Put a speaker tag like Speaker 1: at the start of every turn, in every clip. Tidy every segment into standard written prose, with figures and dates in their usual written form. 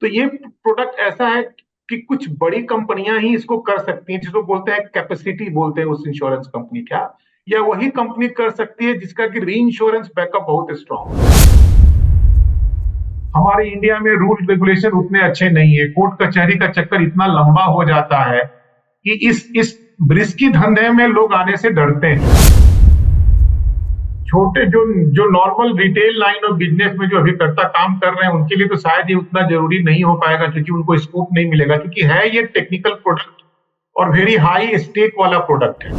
Speaker 1: तो ये प्रोडक्ट ऐसा है कि कुछ बड़ी कंपनियां ही इसको कर सकती हैं, जिसको बोलते हैं कैपेसिटी बोलते हैं उस इंश्योरेंस कंपनी का, या वही कंपनी कर सकती है जिसका कि री इंश्योरेंस बैकअप बहुत स्ट्रांग है। हमारे इंडिया में रूल रेगुलेशन उतने अच्छे नहीं है, कोर्ट कचहरी का चक्कर इतना लंबा हो जाता है कि इस रिस्की धंधे में लोग आने से डरते हैं। छोटे जो जो normal retail line of business में जो अभिकर्ता काम कर रहे हैं उनके लिए तो शायद ये उतना जरूरी नहीं हो पाएगा, क्योंकि उनको स्कोप नहीं मिलेगा, क्योंकि है ये टेक्निकल प्रोडक्ट और वेरी हाई स्टेक वाला प्रोडक्ट है।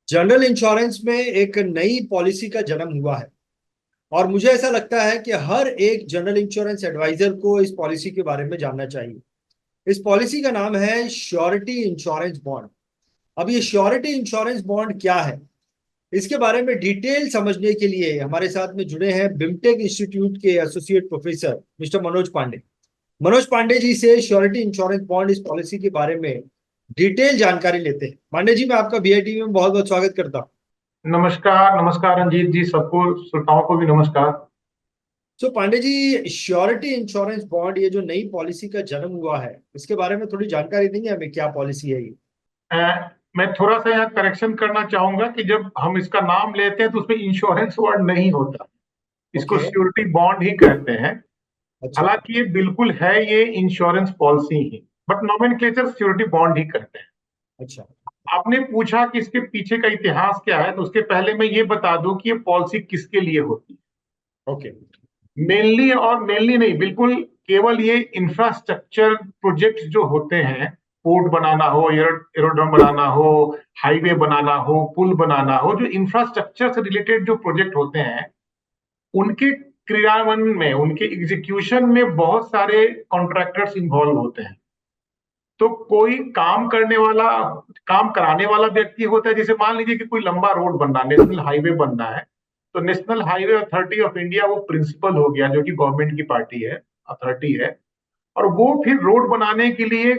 Speaker 2: जनरल इंश्योरेंस में एक नई पॉलिसी का जन्म हुआ है और मुझे ऐसा लगता है कि हर एक जनरल इंश्योरेंस एडवाइजर को इस पॉलिसी के बारे में जानना चाहिए। इस पॉलिसी का नाम है श्योरिटी इंश्योरेंस बॉन्ड। अब ये श्योरिटी इंश्योरेंस बॉन्ड क्या है, इसके बारे में डिटेल समझने के लिए हमारे साथ में जुड़े हैं बिमटेक इंस्टीट्यूट के associate professor mister Manoj Pandey. Manoj Pandey ji से श्योरिटी इंश्योरेंस बॉन्ड इस पॉलिसी के बारे में डिटेल जानकारी लेते हैं। पांडे जी, मैं आपका वीआईटी में बहुत बहुत स्वागत करता हूँ।
Speaker 1: नमस्कार, नमस्कार रंजीत जी, सबको श्रोताओं को भी नमस्कार।
Speaker 2: Pandey ji, surety insurance bond ये जो नई पॉलिसी का जन्म हुआ है, इसके बारे में थोड़ी जानकारी देंगे हमें, क्या पॉलिसी है ये?
Speaker 1: मैं थोड़ा सा यहाँ करेक्शन करना चाहूंगा कि जब हम इसका नाम लेते हैं तो उसमें इंश्योरेंस वर्ड नहीं होता, इसको
Speaker 2: ओके।
Speaker 1: श्योरिटी बॉन्ड ही कहते हैं।
Speaker 2: अच्छा।
Speaker 1: हालांकि ये बिल्कुल है, ये इंश्योरेंस पॉलिसी ही, बट नॉमेनक्लेचर श्योरिटी बॉन्ड ही करते हैं।
Speaker 2: अच्छा।
Speaker 1: आपने पूछा कि इसके पीछे का इतिहास क्या है, तो उसके पहले मैं ये बता दूं कि ये पॉलिसी किसके लिए होती है।
Speaker 2: ओके।
Speaker 1: मेनली, और मेनली नहीं, बिल्कुल केवल ये इंफ्रास्ट्रक्चर प्रोजेक्ट्स जो होते हैं, पोर्ट बनाना हो, एरोड्रम बनाना हो, हाईवे बनाना हो, पुल बनाना हो, जो इंफ्रास्ट्रक्चर से रिलेटेड जो प्रोजेक्ट होते हैं, उनके क्रियान्वयन में, उनके एग्जीक्यूशन में बहुत सारे कॉन्ट्रैक्टर्स इन्वॉल्व होते हैं। तो कोई काम करने वाला, काम कराने वाला व्यक्ति होता है। जैसे मान लीजिए कि कोई लंबा रोड बनना, नेशनल हाईवे बनना है, तो national Highway Authority of India वो प्रिंसिपल हो गया, जो कि गवर्नमेंट की पार्टी है, अथॉरिटी है। और वो फिर रोड बनाने के लिए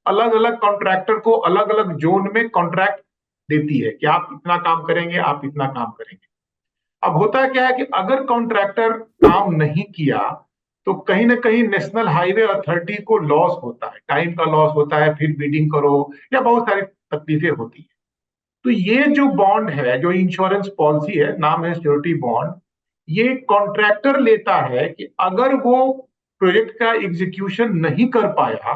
Speaker 1: अलग अलग कॉन्ट्रैक्टर को अलग अलग जोन में कॉन्ट्रैक्ट देती है कि आप इतना काम करेंगे, आप इतना काम करेंगे। अब होता क्या है कि अगर कॉन्ट्रैक्टर काम नहीं किया तो कहीं ना कहीं नेशनल हाईवे अथॉरिटी को लॉस होता है, टाइम का लॉस होता है, फिर बिडिंग करो, या बहुत सारी तकलीफें होती है। तो ये जो बॉन्ड है, जो इंश्योरेंस पॉलिसी है, नाम है श्योरिटी बॉन्ड, ये कॉन्ट्रैक्टर लेता है कि अगर वो प्रोजेक्ट का एग्जीक्यूशन नहीं कर पाया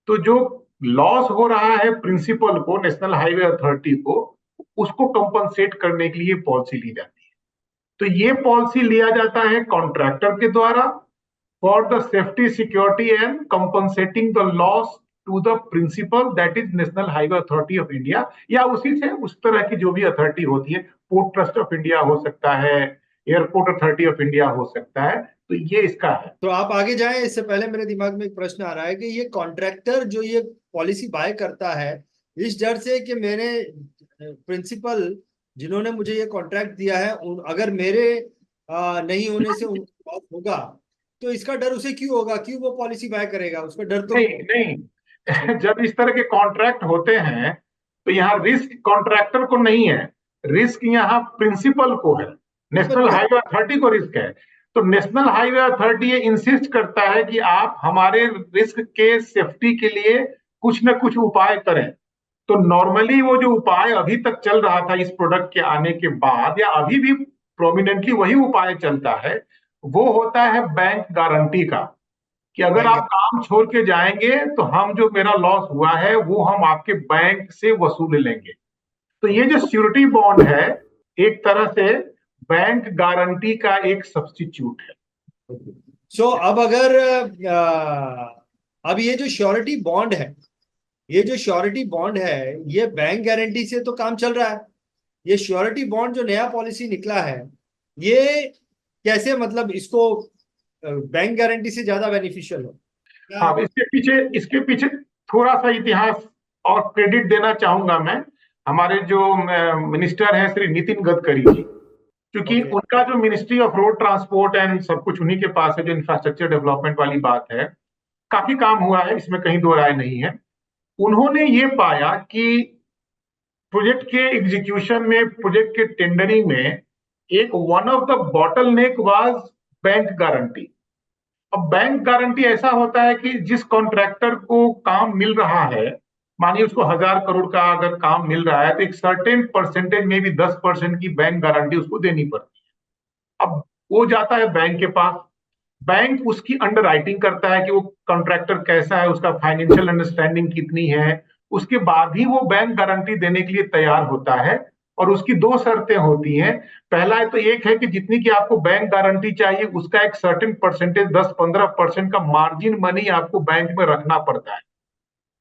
Speaker 1: तो जो लॉस हो रहा है प्रिंसिपल को, नेशनल हाईवे अथॉरिटी को, उसको कंपनसेट करने के लिए पॉलिसी ली जाती है। तो ये पॉलिसी लिया जाता है कॉन्ट्रैक्टर के द्वारा for the safety, security and compensating the loss to the principal, that is National Highway Authority of India, या उसी से उस तरह की जो भी अथॉरिटी होती है, पोर्ट ट्रस्ट ऑफ इंडिया हो सकता है, एयरपोर्ट अथॉरिटी ऑफ इंडिया हो सकता है। तो ये इसका है।
Speaker 2: तो आप आगे जाएं, इससे पहले मेरे दिमाग में एक प्रश्न आ रहा है कि ये कॉन्ट्रैक्टर जो ये पॉलिसी बाय करता है, इस डर से कि मेरे प्रिंसिपल जिन्होंने मुझे ये कॉन्ट्रैक्ट दिया है, अगर मेरे नहीं होने से उनको लॉस होगा, तो इसका डर उसे क्यों होगा? क्यों वो पॉलिसी बाय करेगा? उसका डर तो।
Speaker 1: नहीं नहीं, जब इस तरह के कॉन्ट्रैक्ट होते हैं तो यहाँ रिस्क कॉन्ट्रैक्टर को नहीं है, रिस्क यहाँ प्रिंसिपल को है, नेशनल हाईवे अथॉरिटी को रिस्क है। तो नेशनल हाईवे अथॉरिटी ये इंसिस्ट करता है कि आप हमारे रिस्क के सेफ्टी के लिए कुछ न कुछ उपाय करें। तो नॉर्मली वो जो उपाय अभी तक चल रहा था इस प्रोडक्ट के आने के बाद, या अभी भी प्रोमिनेंटली वही उपाय चलता है, वो होता है बैंक गारंटी का, कि अगर
Speaker 2: बैंक।
Speaker 1: आप काम छोड़ के जाएंगे तो हम जो मेरा लॉस हुआ है वो हम आपके बैंक से वसूल लेंगे। तो ये जो श्योरिटी बॉन्ड है, एक तरह से बैंक गारंटी का एक सब्स्टिट्यूट है।
Speaker 2: अब अगर अब ये जो श्योरिटी बॉन्ड है, ये जो श्योरिटी बॉन्ड है, ये बैंक गारंटी से तो काम चल रहा है। ये श्योरिटी बॉन्ड जो नया पॉलिसी निकला है, ये कैसे, मतलब इसको बैंक गारंटी से ज्यादा बेनिफिशियल हो क्या?
Speaker 1: हाँ, इसके पीछे थोड़ा सा इतिहास और क्रेडिट देना चाहूंगा मैं। हमारे जो मिनिस्टर हैं श्री नितिन गडकरी जी, क्योंकि
Speaker 2: ओके।
Speaker 1: उनका जो ministry of road transport and सब कुछ उन्हीं के पास है, जो इंफ्रास्ट्रक्चर डेवलपमेंट वाली बात है, काफी काम हुआ है, इसमें कहीं दो राय नहीं है। उन्होंने ये पाया कि प्रोजेक्ट के एग्जीक्यूशन में, प्रोजेक्ट के टेंडरिंग में एक one of the bottleneck was bank guarantee. अब बैंक गारंटी ऐसा होता है कि जिस कॉन्ट्रैक्टर को काम मिल रहा है, मानिए उसको 1,000 करोड़ का अगर काम मिल रहा है, तो एक सर्टेन परसेंटेज में भी 10% की बैंक गारंटी उसको देनी पड़ती है। अब वो जाता है बैंक के पास, बैंक उसकी अंडरराइटिंग करता है कि वो कॉन्ट्रैक्टर कैसा है, उसका फाइनेंशियल अंडरस्टैंडिंग कितनी है, उसके बाद ही वो बैंक गारंटी देने के लिए तैयार होता है। और उसकी दो शर्तें होती हैं। पहला तो एक है कि जितनी की आपको बैंक गारंटी चाहिए उसका एक सर्टेन परसेंटेज 10-15% का मार्जिन मनी आपको बैंक में रखना पड़ता है।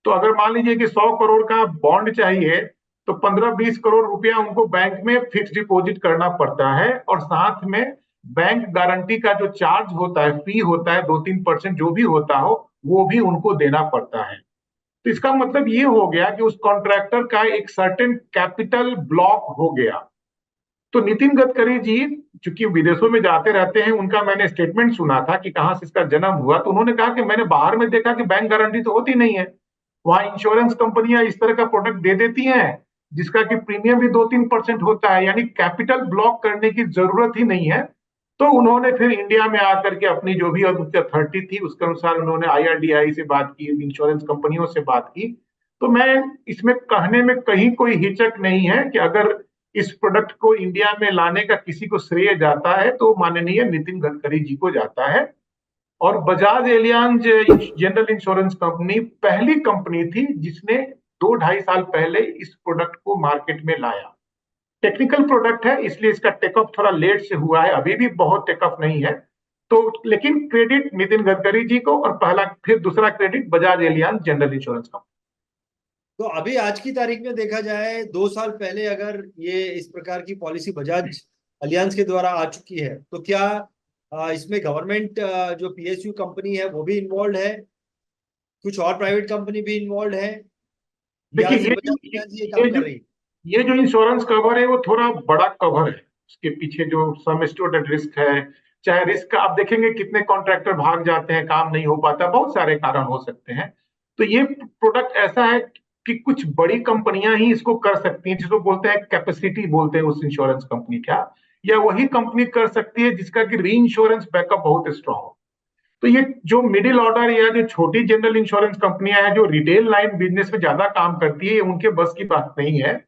Speaker 1: तो अगर मान लीजिए कि 100 करोड़ का बॉन्ड चाहिए, तो 15-20 करोड़ रुपया उनको बैंक में फिक्स डिपॉजिट करना पड़ता है, और साथ में बैंक गारंटी का जो चार्ज होता है, फी होता है 2-3% जो भी होता हो, वो भी उनको देना पड़ता है। तो इसका मतलब ये हो गया कि उस कॉन्ट्रैक्टर का एक सर्टेन कैपिटल ब्लॉक हो गया। तो नितिन गडकरी जी चूंकि विदेशों में जाते रहते हैं, उनका मैंने स्टेटमेंट सुना था कि कहां से इसका जन्म हुआ, तो उन्होंने कहा कि मैंने बाहर में देखा कि बैंक गारंटी तो होती नहीं है, वहां इंश्योरेंस कंपनियां इस तरह का प्रोडक्ट दे देती हैं जिसका कि प्रीमियम भी 2-3% होता है, यानी कैपिटल ब्लॉक करने की जरूरत ही नहीं है। तो उन्होंने फिर इंडिया में आकर के अपनी जो भी अथॉरिटी थी उसके अनुसार उन्होंने IRDAI से बात की, इंश्योरेंस कंपनियों से बात की। तो मैं इसमें कहने में कहीं कोई हिचक नहीं है कि अगर इस प्रोडक्ट को इंडिया में लाने का किसी को श्रेय जाता है तो माननीय नितिन गडकरी जी को जाता है। और Bajaj Allianz general insurance company पहली कंपनी थी जिसने 2-2.5 साल पहले इस प्रोडक्ट को मार्केट में लाया। टेक्निकल प्रोडक्ट है इसलिए इसका टेकअप थोड़ा लेट से हुआ है, अभी भी बहुत टेकअप नहीं है। तो लेकिन क्रेडिट नितिन गडकरी जी को, और पहला फिर दूसरा credit Bajaj Allianz general insurance company.
Speaker 2: तो अभी आज की तारीख में देखा जाए, 2 साल पहले अगर ये इस प्रकार की पॉलिसी बजाज अलियांज के द्वारा आ चुकी है, तो क्या इसमें गवर्नमेंट जो PSU कंपनी है वो भी इन्वॉल्व है, कुछ और प्राइवेट कंपनी भी इन्वॉल्व है, या
Speaker 1: देखिए
Speaker 2: सिर्फ बजाज अलियांज ये
Speaker 1: ये
Speaker 2: काम कर
Speaker 1: जो
Speaker 2: रही है?
Speaker 1: ये जो इंश्योरेंस कवर है वो थोड़ा बड़ा कवर है। उसके पीछे जो सम एस्योर्ड रिस्क है, चाहे रिस्क का आप देखेंगे कितने कॉन्ट्रैक्टर भाग जाते हैं, काम नहीं हो पाता, बहुत सारे कारण हो सकते हैं। तो ये प्रोडक्ट ऐसा है कि कुछ बड़ी कंपनियां ही इसको कर सकती हैं, जिसको बोलते हैं कैपेसिटी बोलते हैं उस इंश्योरेंस कंपनी का, या वही कंपनी कर सकती है जिसका कि री इंश्योरेंस बैकअप बहुत स्ट्रांग हो। तो ये जो मिडिल ऑर्डर या जो छोटी जनरल इंश्योरेंस कंपनियां हैं जो रिटेल लाइन बिजनेस में ज्यादा काम करती है, ये उनके बस की बात नहीं है।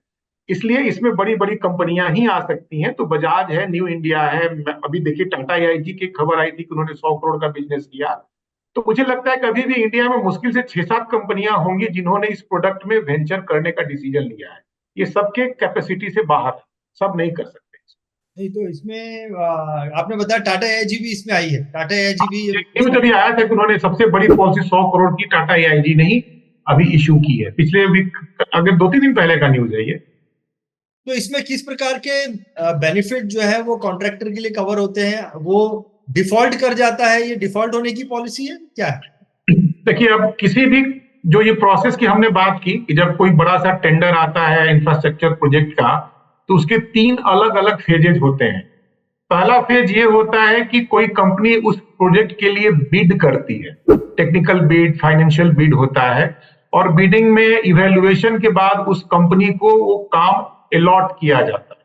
Speaker 1: इसलिए इसमें बड़ी बड़ी कंपनियां ही आ सकती हैं। तो बजाज है, न्यू इंडिया है, अभी देखिए टाटा AIG की खबर आई थी कि उन्होंने 100 करोड़ का बिजनेस किया। तो मुझे लगता है कि अभी भी इंडिया में मुश्किल से 6-7 कंपनियां होंगी जिन्होंने इस प्रोडक्ट में वेंचर करने का डिसीजन लिया है। ये सबके कैपेसिटी से बाहर है, सब नहीं कर सकते।
Speaker 2: नहीं, तो इसमें आपने बताया टाटा AIG भी इसमें आई है, टाटा AIG भी
Speaker 1: न्यूज अभी आया था कि उन्होंने सबसे बड़ी पॉलिसी 100 करोड़ की टाटा AIG ने ही अभी इशू की है, पिछले वीक, अगर 2-3 दिन पहले का न्यूज है ये।
Speaker 2: तो इसमें किस प्रकार के बेनिफिट जो है वो कॉन्ट्रैक्टर के लिए कवर होते हैं? वो डिफॉल्ट कर जाता है, ये डिफॉल्ट होने की पॉलिसी है क्या है?
Speaker 1: देखिए अब किसी भी जो ये प्रोसेस की हमने बात की कि जब कोई बड़ा सा टेंडर आता है इंफ्रास्ट्रक्चर प्रोजेक्ट का, तो उसके 3 अलग अलग फेजेज होते हैं। पहला फेज ये होता है कि कोई कंपनी उस प्रोजेक्ट के लिए बिड करती है, टेक्निकल बिड, फाइनेंशियल बिड होता है, और बिडिंग में इवेल्युएशन के बाद उस कंपनी को वो काम अलॉट किया जाता है।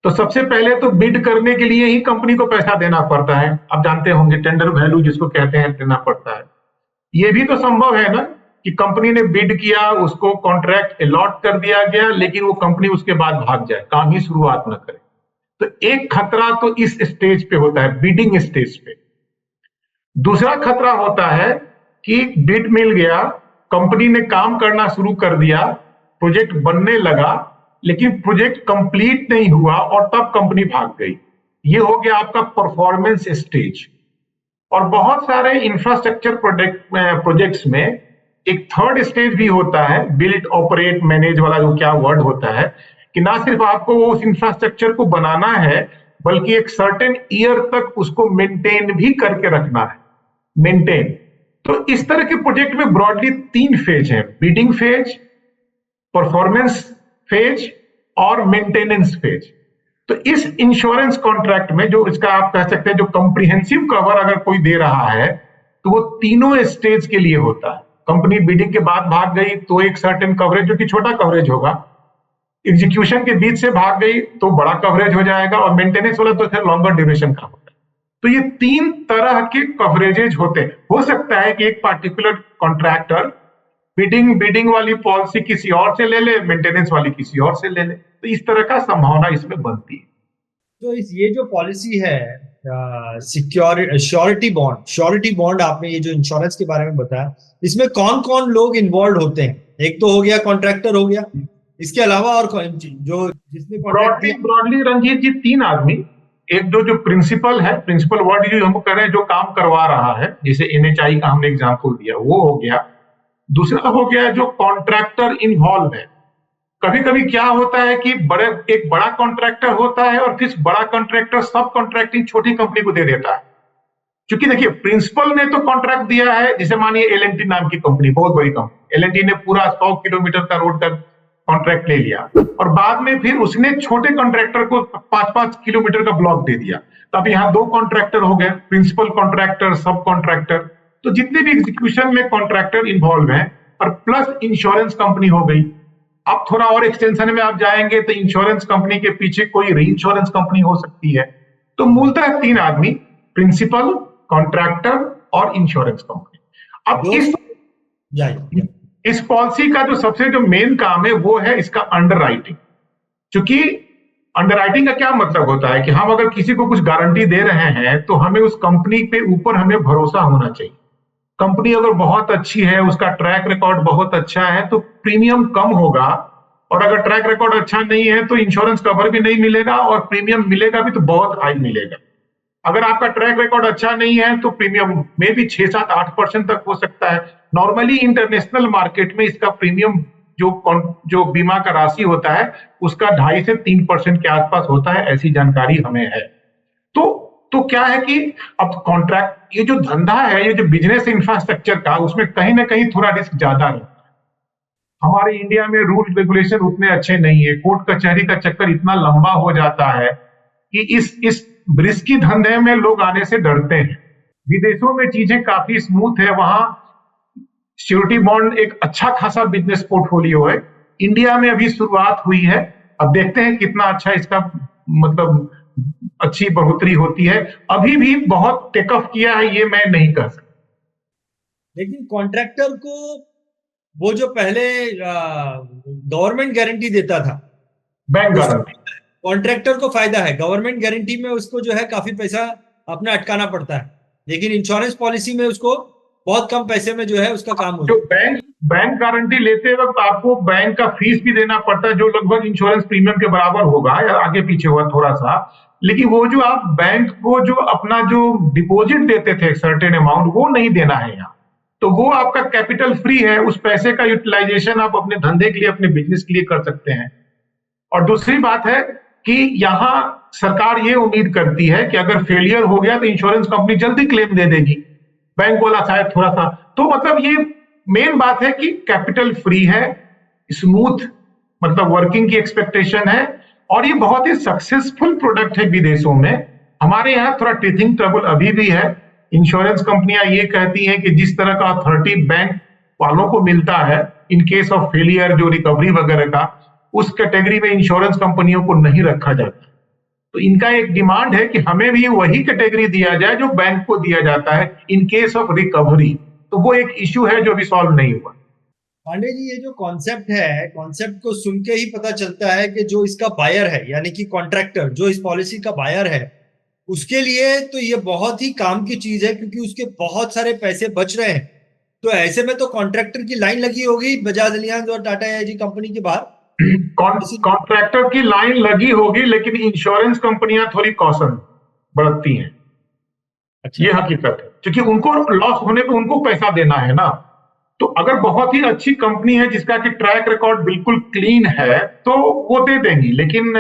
Speaker 1: तो सबसे पहले तो बिड करने के लिए ही कंपनी को पैसा देना पड़ता है, आप जानते होंगे टेंडर वैल्यू जिसको कहते हैं देना पड़ता है। ये भी तो संभव है ना कि कंपनी ने बिड किया, उसको कॉन्ट्रैक्ट अलॉट कर दिया गया, लेकिन वो कंपनी उसके बाद भाग जाए, काम ही शुरुआत न करे। तो एक खतरा तो इस स्टेज पे होता है, बिडिंग स्टेज पे। दूसरा खतरा होता है कि बिड मिल गया, कंपनी ने काम करना शुरू कर दिया, प्रोजेक्ट बनने लगा, लेकिन प्रोजेक्ट कंप्लीट नहीं हुआ और तब कंपनी भाग गई। ये हो गया आपका परफॉर्मेंस स्टेज। और बहुत सारे इंफ्रास्ट्रक्चर प्रोजेक्ट्स में एक थर्ड स्टेज भी होता है, बिल्ड ऑपरेट मैनेज वाला, जो क्या वर्ड होता है कि ना सिर्फ आपको उस इंफ्रास्ट्रक्चर को बनाना है, बल्कि एक सर्टेन ईयर तक उसको मेंटेन भी करके रखना है, मेंटेन। तो इस तरह के प्रोजेक्ट में ब्रॉडली 3 फेज है, बिडिंग फेज, परफॉर्मेंस फेज और मेंटेनेंस फेज। तो इस इंश्योरेंस कॉन्ट्रैक्ट में जो इसका आप कह सकते हैं जो कॉम्प्रिहेंसिव कवर अगर कोई दे रहा है, तो वो तीनों स्टेज के लिए होता है। कंपनी बिडिंग के बाद भाग गई तो एक सर्टेन कवरेज, जो कि छोटा कवरेज होगा, एग्जीक्यूशन के बीच से भाग गई तो बड़ा कवरेज हो जाएगा, और मेंटेनेंस वाला तो खैर लॉन्गर ड्यूरेशन का होता है। तो ये 3 तरह के कवरेजेज होते हैं। हो सकता है कि एक पार्टिकुलर कॉन्ट्रैक्टर बिडिंग वाली पॉलिसी किसी और से ले ले, मेंटेनेंस वाली किसी और से ले ले, तो इस तरह का संभावना इसमें बनती है।
Speaker 2: तो ये जो पॉलिसी है श्योरिटी बॉन्ड आपने ये जो इंश्योरेंस के बारे में बताया, इसमें कौन कौन लोग इन्वॉल्व होते हैं? एक तो हो गया कॉन्ट्रैक्टर हो गया, इसके अलावा और जो जिसने
Speaker 1: ब्रॉडली रंजीत जी 3 आदमी, एक जो प्रिंसिपल है, प्रिंसिपल वर्ड जो हम कह रहे हैं, जो काम करवा रहा है, जैसे NHI का हमने एग्जांपल दिया वो हो गया। दूसरा हो गया जो कॉन्ट्रैक्टर इन्वॉल्व है। कभी कभी क्या होता है कि एक बड़ा कॉन्ट्रैक्टर होता है और फिर बड़ा कॉन्ट्रैक्टर सब कॉन्ट्रैक्टिंग छोटी कंपनी को दे देता है। क्योंकि देखिए प्रिंसिपल ने तो कॉन्ट्रैक्ट दिया है, जैसे मानिए L&T नाम की कंपनी, बहुत बड़ी कंपनी, L&T ने पूरा 100 किलोमीटर का रोड का कॉन्ट्रैक्ट ले लिया, और बाद में फिर उसने छोटे कॉन्ट्रैक्टर को 5-5 किलोमीटर का ब्लॉक दे दिया। तो अब यहाँ 2 कॉन्ट्रैक्टर हो गए, प्रिंसिपल कॉन्ट्रैक्टर, सब कॉन्ट्रैक्टर। तो जितने भी एग्जीक्यूशन में कॉन्ट्रैक्टर इन्वॉल्व है, और प्लस इंश्योरेंस कंपनी हो गई। अब थोड़ा और एक्सटेंशन में आप जाएंगे तो इंश्योरेंस कंपनी के पीछे कोई री इंश्योरेंस कंपनी हो सकती है। तो मूलतः 3 आदमी, प्रिंसिपल, कॉन्ट्रैक्टर और इंश्योरेंस कंपनी। अब इस पॉलिसी का जो मेन काम है वो है इसका अंडरराइटिंग। क्योंकि अंडरराइटिंग का क्या मतलब होता है कि हम अगर किसी को कुछ गारंटी दे रहे हैं तो हमें उस कंपनी पे ऊपर हमें भरोसा होना चाहिए। कंपनी अगर बहुत अच्छी है, उसका ट्रैक रिकॉर्ड बहुत अच्छा है, तो प्रीमियम कम होगा, और अगर ट्रैक रिकॉर्ड अच्छा नहीं है तो इंश्योरेंस कवर भी नहीं मिलेगा, और प्रीमियम मिलेगा भी तो बहुत हाई मिलेगा। अगर आपका ट्रैक रिकॉर्ड अच्छा नहीं है तो प्रीमियम में भी 6-7-8% तक हो सकता है। नॉर्मली इंटरनेशनल मार्केट में इसका प्रीमियम जो बीमा का राशि होता है उसका 2.5 से 3% के आसपास होता है, ऐसी जानकारी हमें है। तो क्या है कि अब कॉन्ट्रैक्ट, ये जो धंधा है, ये जो बिजनेस इंफ्रास्ट्रक्चर का, उसमें कहीं ना कहीं थोड़ा रिस्क ज्यादा रहता है। हमारे इंडिया में रूल रेगुलेशन उतने अच्छे नहीं है, कोर्ट कचहरी का चक्कर इतना लंबा हो जाता है कि इस रिस्की धंधे में लोग आने से डरते हैं। विदेशों में चीजें काफी स्मूथ है, वहां श्योरिटी बॉन्ड एक अच्छा खासा बिजनेस पोर्टफोलियो है। इंडिया में अभी शुरुआत हुई है, अब देखते हैं कितना अच्छा इसका मतलब अच्छी बढ़ोतरी होती है। अभी भी बहुत टेकअप किया है ये मैं नहीं कह सकता।
Speaker 2: लेकिन कॉन्ट्रैक्टर को वो जो पहले गवर्नमेंट गारंटी देता था,
Speaker 1: बैंक गारंटी,
Speaker 2: कॉन्ट्रैक्टर को फायदा है। गवर्नमेंट गारंटी में उसको जो है काफी पैसा अपना अटकाना पड़ता है, लेकिन इंश्योरेंस पॉलिसी में उसको बहुत कम पैसे में जो है उसका काम होता है।
Speaker 1: जो बैंक गारंटी लेते वक्त आपको बैंक का फीस भी देना पड़ता है, जो लगभग इंश्योरेंस प्रीमियम के बराबर होगा या आगे पीछे होगा थोड़ा सा। लेकिन वो जो आप बैंक को जो अपना जो डिपॉजिट देते थे सर्टेन अमाउंट, वो नहीं देना है यहाँ। तो वो आपका कैपिटल फ्री है, उस पैसे का यूटिलाइजेशन आप अपने धंधे के लिए, अपने बिजनेस के लिए कर सकते हैं। और दूसरी बात है कि यहाँ सरकार ये उम्मीद करती है कि अगर फेलियर हो गया तो इंश्योरेंस कंपनी जल्दी क्लेम दे देगी, बैंक वाला शायद थोड़ा सा। तो मतलब ये मेन बात है कि कैपिटल फ्री है, स्मूथ मतलब वर्किंग की एक्सपेक्टेशन है, और ये बहुत ही सक्सेसफुल प्रोडक्ट है विदेशों में। हमारे यहाँ थोड़ा टीथिंग ट्रबल अभी भी है। इंश्योरेंस कंपनियां ये कहती हैं कि जिस तरह का अथॉरिटी बैंक वालों को मिलता है इन केस ऑफ फेलियर, जो रिकवरी वगैरह का, उस कैटेगरी में इंश्योरेंस कंपनियों को नहीं रखा जाता। तो इनका एक डिमांड है कि हमें भी वही कैटेगरी दिया जाए जो बैंक को दिया जाता है इन केस ऑफ रिकवरी। तो वो एक इश्यू है जो अभी सॉल्व नहीं हुआ।
Speaker 2: पांडे जी, ये जो कॉन्सेप्ट है, कॉन्सेप्ट को सुन के ही पता चलता है कि जो इसका बायर है, यानी कि कॉन्ट्रैक्टर जो इस पॉलिसी का बायर है, उसके लिए तो ये बहुत ही काम की चीज है, क्योंकि उसके बहुत सारे पैसे बच रहे हैं। तो ऐसे में तो कॉन्ट्रैक्टर की लाइन लगी होगी बजाज एलियांज और टाटा एआईजी कंपनी के बाहर।
Speaker 1: कॉन्ट्रैक्टर की लाइन लगी होगी, लेकिन इंश्योरेंस कंपनियां थोड़ी कॉशन बरतती हैं। अच्छा। ये हकीकत है, क्योंकि उनको लॉस होने पे उनको पैसा देना है ना। तो अगर बहुत ही अच्छी कंपनी है जिसका कि ट्रैक रिकॉर्ड बिल्कुल क्लीन है तो वो दे देंगी, लेकिन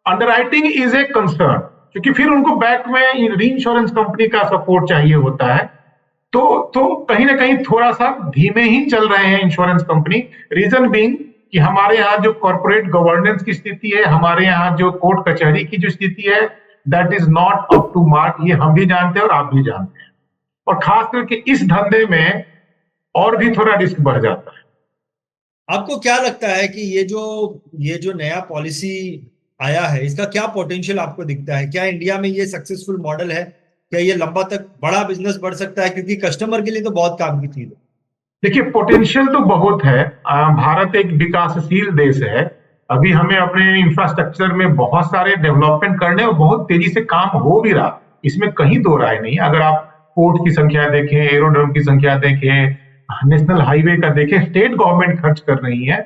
Speaker 1: अंडरराइटिंग इज ए कंसर्न, क्योंकि फिर उनको बैक में री इंश्योरेंस कंपनी का सपोर्ट चाहिए होता है। तो कहीं ना कहीं थोड़ा सा धीमे ही चल रहे हैं इंश्योरेंस कंपनी। रीजन बीइंग कि हमारे यहाँ जो कॉर्पोरेट गवर्नेंस की स्थिति है, हमारे यहाँ जो कोर्ट कचहरी की जो स्थिति है, that is not up to mark. ये हम भी जानते हैं और आप भी जानते हैं, और खास करके इस धंधे में और भी थोड़ा रिस्क बढ़ जाता है।
Speaker 2: आपको क्या लगता है कि ये जो नया पॉलिसी आया है, इसका क्या पोटेंशियल आपको दिखता है? क्या इंडिया में ये सक्सेसफुल मॉडल है? क्या ये लंबा तक बड़ा बिजनेस बढ़ सकता है? क्योंकि कस्टमर के लिए तो बहुत काम की चीज है।
Speaker 1: देखिए, पोटेंशियल तो बहुत है। भारत एक विकासशील देश है। अभी हमें अपने इंफ्रास्ट्रक्चर में बहुत सारे डेवलपमेंट करने और बहुत तेजी से काम हो भी रहा, इसमें कहीं दो राय नहीं। अगर आप पोर्ट की संख्या देखें, एरोड्रोम की संख्या देखें, नेशनल हाईवे का देखें, स्टेट गवर्नमेंट खर्च कर रही है,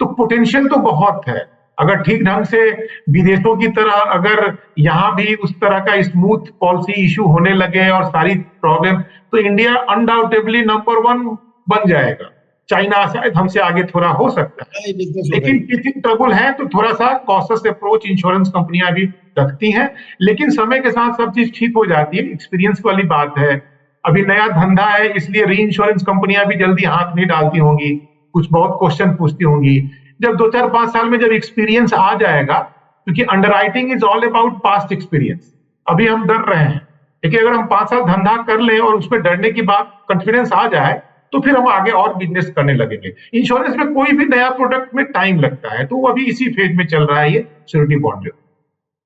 Speaker 1: तो पोटेंशियल तो बहुत है। अगर ठीक ढंग से विदेशों की तरह अगर यहाँ भी उस तरह का स्मूथ पॉलिसी इशू होने लगे और सारी प्रॉब्लम, तो इंडिया अनडाउटेबली नंबर वन बन जाएगा। चाइना शायद हमसे आगे थोड़ा हो सकता है,
Speaker 2: ये बिजनेस होगा
Speaker 1: लेकिन
Speaker 2: ही।
Speaker 1: टीचिंग ट्रबल है तो थोड़ा सा कॉशियस अप्रोच इंश्योरेंस कंपनियां भी रखती हैं। लेकिन समय के साथ सब चीज ठीक हो जाती है, एक्सपीरियंस वाली बात है। अभी नया धंधा है, इसलिए री इंश्योरेंस कंपनियां भी जल्दी हाथ नहीं डालती होंगी, कुछ बहुत क्वेश्चन पूछती होंगी। जब 2 4 5 साल में जब एक्सपीरियंस आ जाएगा, क्योंकि underwriting is all about past experience. अभी हम डर रहे हैं, लेकिन अगर हम 5 साल धंधा कर लें और उसमें डरने की बात कॉन्फिडेंस आ जाए, तो फिर हम आगे और बिजनेस करने लगेंगे। इंश्योरेंस में कोई भी नया प्रोडक्ट में टाइम लगता है, तो वो अभी इसी फेज में चल रहा है, ये श्योरिटी बॉन्ड जो।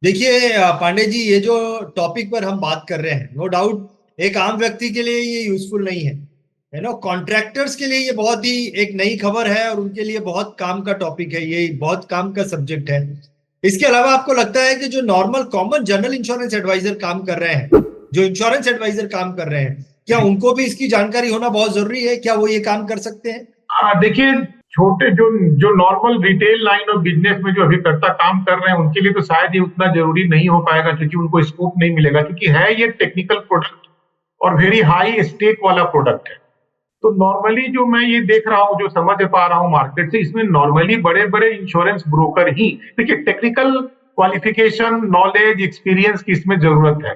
Speaker 2: देखिए पांडे जी, ये जो टॉपिक पर हम बात कर रहे हैं, नो डाउट एक आम व्यक्ति के लिए ये यूजफुल नहीं है ना। कॉन्ट्रैक्टर्स के लिए ये बहुत ही एक नई खबर है और उनके लिए बहुत काम का टॉपिक है, ये बहुत काम का सब्जेक्ट है। इसके अलावा आपको लगता है कि जो normal common general insurance advisor काम कर रहे हैं, जो इंश्योरेंस एडवाइजर काम कर रहे हैं, क्या उनको भी इसकी जानकारी होना बहुत जरूरी है? क्या वो ये काम कर सकते हैं?
Speaker 1: देखिए, छोटे जो जो नॉर्मल रिटेल लाइन और बिजनेस में जो अभिकर्ता काम कर रहे हैं, उनके लिए तो शायद ये उतना जरूरी नहीं हो पाएगा, क्योंकि उनको स्कोप नहीं मिलेगा, क्योंकि है ये टेक्निकल प्रोडक्ट और वेरी हाई स्टेक वाला प्रोडक्ट है। तो नॉर्मली जो मैं ये देख रहा हूँ, जो समझ पा रहा हूँ मार्केट से, इसमें नॉर्मली बड़े बड़े इंश्योरेंस ब्रोकर ही, देखिए टेक्निकल क्वालिफिकेशन, नॉलेज, एक्सपीरियंस की इसमें जरूरत है।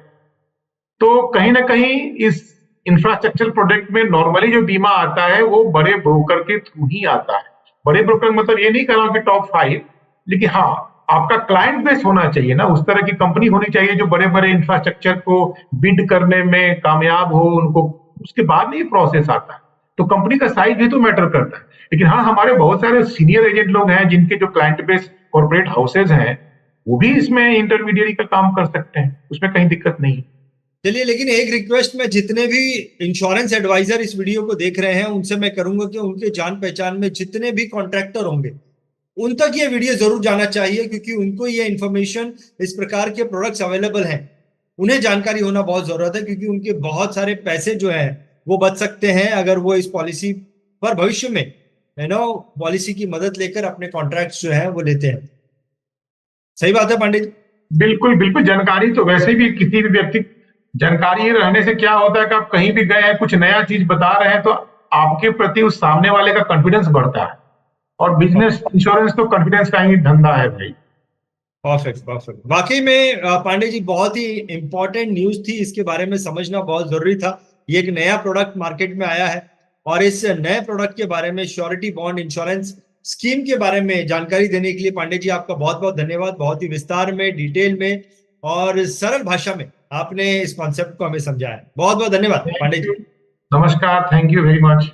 Speaker 1: तो कहीं ना कहीं इस इंफ्रास्ट्रक्चर प्रोडक्ट में नॉर्मली जो बीमा आता है वो बड़े ब्रोकर के थ्रू ही आता है। बड़े ब्रोकर मतलब ये नहीं कर रहा हूं कि टॉप 5, लेकिन हाँ, आपका क्लाइंट बेस होना चाहिए ना, उस तरह की कंपनी होनी चाहिए जो बड़े बड़े इंफ्रास्ट्रक्चर को बिड करने में कामयाब हो, उनको उसके बाद नहीं प्रोसेस आता है। तो कंपनी का साइज भी तो मैटर करता है। लेकिन हाँ, हमारे बहुत सारे सीनियर एजेंट लोग हैं जिनके जो क्लाइंट बेस कॉर्पोरेट हाउसेज हैं, वो भी इसमें इंटरमीडियरी का काम कर सकते हैं, उसमें कहीं दिक्कत नहीं।
Speaker 2: चलिए, लेकिन एक रिक्वेस्ट मैं जितने भी इंश्योरेंस एडवाइजर इस वीडियो को देख रहे हैं उनसे मैं करूंगा कि उनके जान पहचान में जितने भी कॉन्ट्रैक्टर होंगे उन तक ये वीडियो जरूर जाना चाहिए, क्योंकि उनको ये इंफॉर्मेशन, इस प्रकार के प्रोडक्ट्स अवेलेबल हैं, उन्हें जानकारी होना बहुत जरूरत है। क्योंकि उनके बहुत सारे पैसे जो हैं वो बच सकते हैं अगर वो इस पॉलिसी पर भविष्य में पॉलिसी की मदद लेकर अपने कॉन्ट्रैक्ट जो है वो लेते हैं। सही बात है पांडे जी?
Speaker 1: बिल्कुल बिल्कुल, जानकारी तो वैसे भी किसी भी व्यक्ति, जानकारी रहने से क्या होता है कि आप कहीं भी गए हैं, कुछ नया चीज बता रहे हैं, तो आपके प्रति उस सामने वाले का कॉन्फिडेंस बढ़ता है। और बिजनेस इंश्योरेंस तो कॉन्फिडेंस का ही धंधा है भाई।
Speaker 2: Perfect perfect. वाकई में पांडे जी, बहुत ही इंपॉर्टेंट न्यूज थी, इसके बारे में समझना बहुत जरूरी था। ये एक नया प्रोडक्ट मार्केट में आया है और इस नए प्रोडक्ट के बारे में, श्योरिटी बॉन्ड इंश्योरेंस स्कीम के बारे में जानकारी देने के लिए पांडे जी आपका बहुत बहुत धन्यवाद। बहुत ही विस्तार में, डिटेल में और सरल भाषा में आपने इस कॉन्सेप्ट को हमें समझाया। बहुत बहुत धन्यवाद पांडे
Speaker 1: थैंक यू,
Speaker 2: जी।
Speaker 1: नमस्कार, थैंक यू वेरी मच।